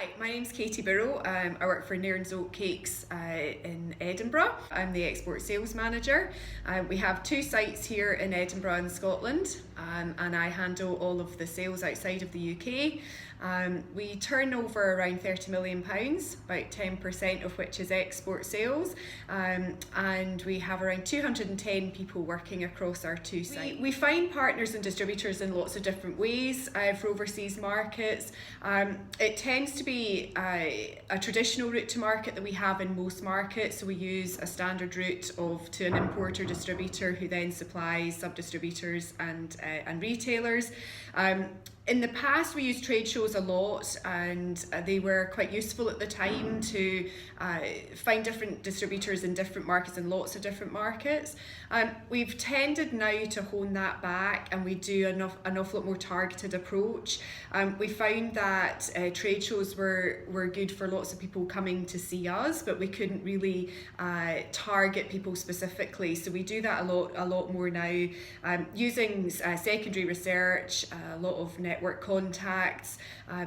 Hi, my name's Birrell. I work for Nairn's Oatcakes in Edinburgh. I'm the export sales manager. We have two sites here in Edinburgh and Scotland, and I handle all of the sales outside of the UK. We turn over around £30 million, about 10% of which is export sales, and we have around 210 people working across our two sites. We find partners and distributors in lots of different ways for overseas markets. It tends to be a traditional route to market that we have in most markets, so we use a standard route to an importer distributor who then supplies sub-distributors and retailers. In the past, we used trade shows a lot, and they were quite useful at the time to find different distributors in different markets, in lots of different markets. We've tended now to hone that back, and we do an awful lot more targeted approach. We found that trade shows were good for lots of people coming to see us, but we couldn't really target people specifically. So we do that a lot more now, using secondary research, a lot of network contacts,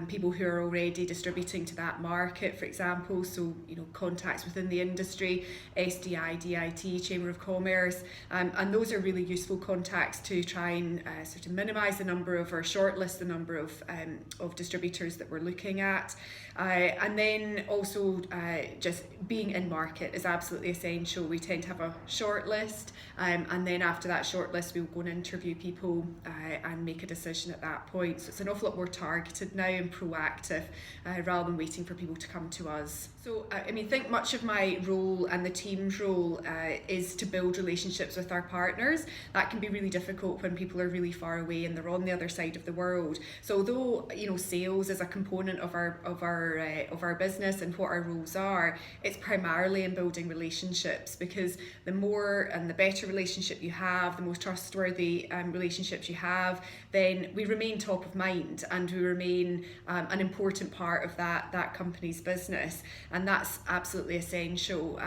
people who are already distributing to that market, for example, so contacts within the industry, SDI, DIT, Chamber of Commerce, and those are really useful contacts to try and sort of minimise the number of, or shortlist the number of distributors that we're looking at. And then also just being in market is absolutely essential. We tend to have a short list, and then after that short list we'll go and interview people and make a decision at that point. So it's an awful lot more targeted now and proactive, rather than waiting for people to come to us. So I think much of my role and the team's role is to build relationships with our partners. That can be really difficult when people are really far away and they're on the other side of the world. So although sales is a component of our business and what our roles are, it's primarily in building relationships, because the more and the better relationship you have, the most trustworthy relationships you have, then we remain top of mind and we remain an important part of that company's business, and that's absolutely essential.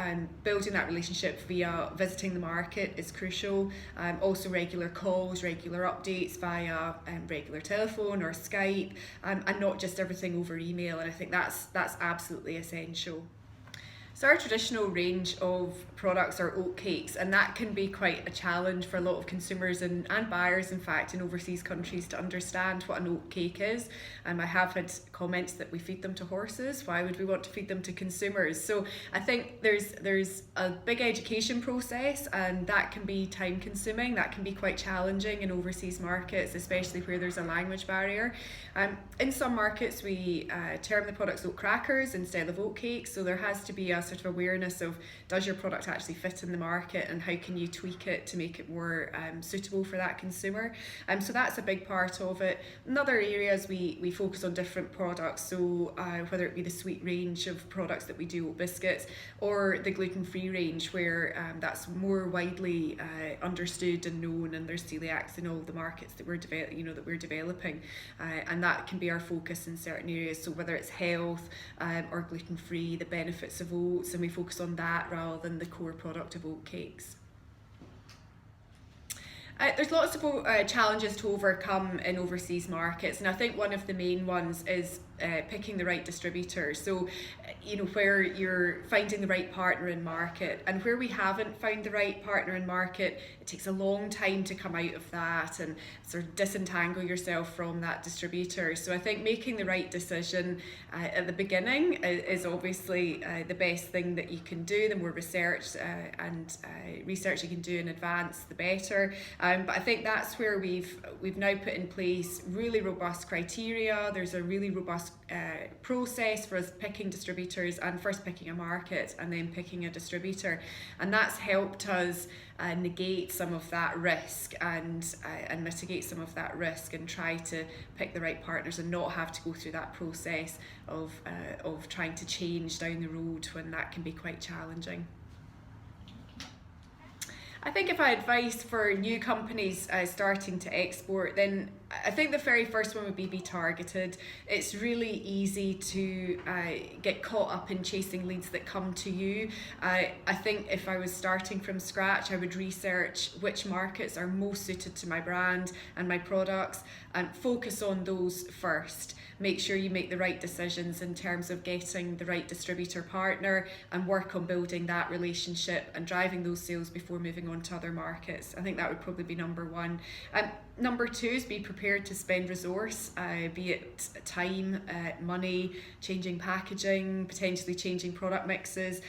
Building that relationship via visiting the market is crucial. Also regular calls, regular updates via regular telephone or Skype, and not just everything over email, and I think that's absolutely essential. So our traditional range of products are oatcakes, and that can be quite a challenge for a lot of consumers and buyers, in fact, in overseas countries to understand what an oatcake is. I have had comments that we feed them to horses. Why would we want to feed them to consumers? So I think there's a big education process, and that can be time consuming. That can be quite challenging in overseas markets, especially where there's a language barrier. In some markets we term the products oat crackers instead of oatcakes, so there has to be a sort of awareness of, does your product actually fit in the market, and how can you tweak it to make it more suitable for that consumer. So that's a big part of it. In other areas we focus on different products, so whether it be the sweet range of products that we do, oat biscuits, or the gluten-free range, where that's more widely understood and known, and there's celiacs in all the markets that we're developing, and that can be our focus in certain areas. So whether it's health or gluten-free, the benefits of oats, and we focus on that rather than the core product of oatcakes. There's lots of challenges to overcome in overseas markets, and I think one of the main ones is picking the right distributor. So where you're finding the right partner in market, and where we haven't found the right partner in market, it takes a long time to come out of that and sort of disentangle yourself from that distributor. So I think making the right decision at the beginning is obviously the best thing that you can do. The more research and research you can do in advance, the better. But I think that's where we've now put in place really robust criteria. There's a really robust process for us picking distributors, and first picking a market and then picking a distributor, and that's helped us negate some of that risk and mitigate some of that risk, and try to pick the right partners and not have to go through that process of trying to change down the road, when that can be quite challenging. I think if I had advice for new companies starting to export, then I think the very first one would be targeted. It's really easy to get caught up in chasing leads that come to you. I think if I was starting from scratch, I would research which markets are most suited to my brand and my products and focus on those first. Make sure you make the right decisions in terms of getting the right distributor partner and work on building that relationship and driving those sales before moving on to other markets. I think that would probably be number one. Number two is be prepared to spend resource, be it time, money, changing packaging, potentially changing product mixes.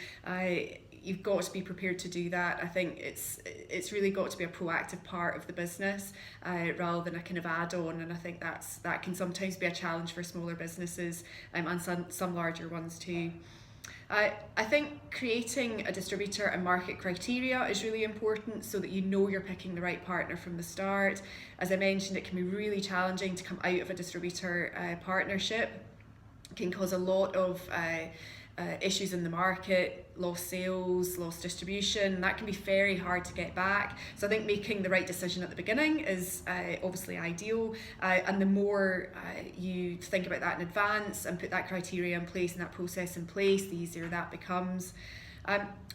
You've got to be prepared to do that. I think it's really got to be a proactive part of the business rather than a kind of add-on, and I think that can sometimes be a challenge for smaller businesses and some larger ones too. I think creating a distributor and market criteria is really important so that you know you're picking the right partner from the start. As I mentioned, it can be really challenging to come out of a distributor partnership. It can cause a lot of issues in the market, lost sales, lost distribution. That can be very hard to get back. So I think making the right decision at the beginning is obviously ideal, and the more you think about that in advance and put that criteria in place and that process in place, the easier that becomes.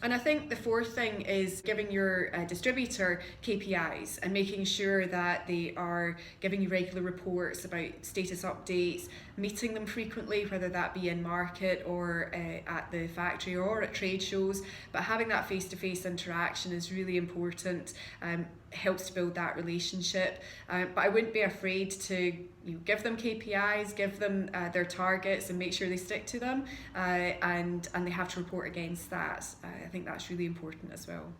And I think the fourth thing is giving your distributor KPIs and making sure that they are giving you regular reports about status updates, meeting them frequently, whether that be in market or at the factory or at trade shows. But having that face-to-face interaction is really important. Helps to build that relationship, but I wouldn't be afraid to give them KPIs, give them their targets and make sure they stick to them, and they have to report against that. I think that's really important as well.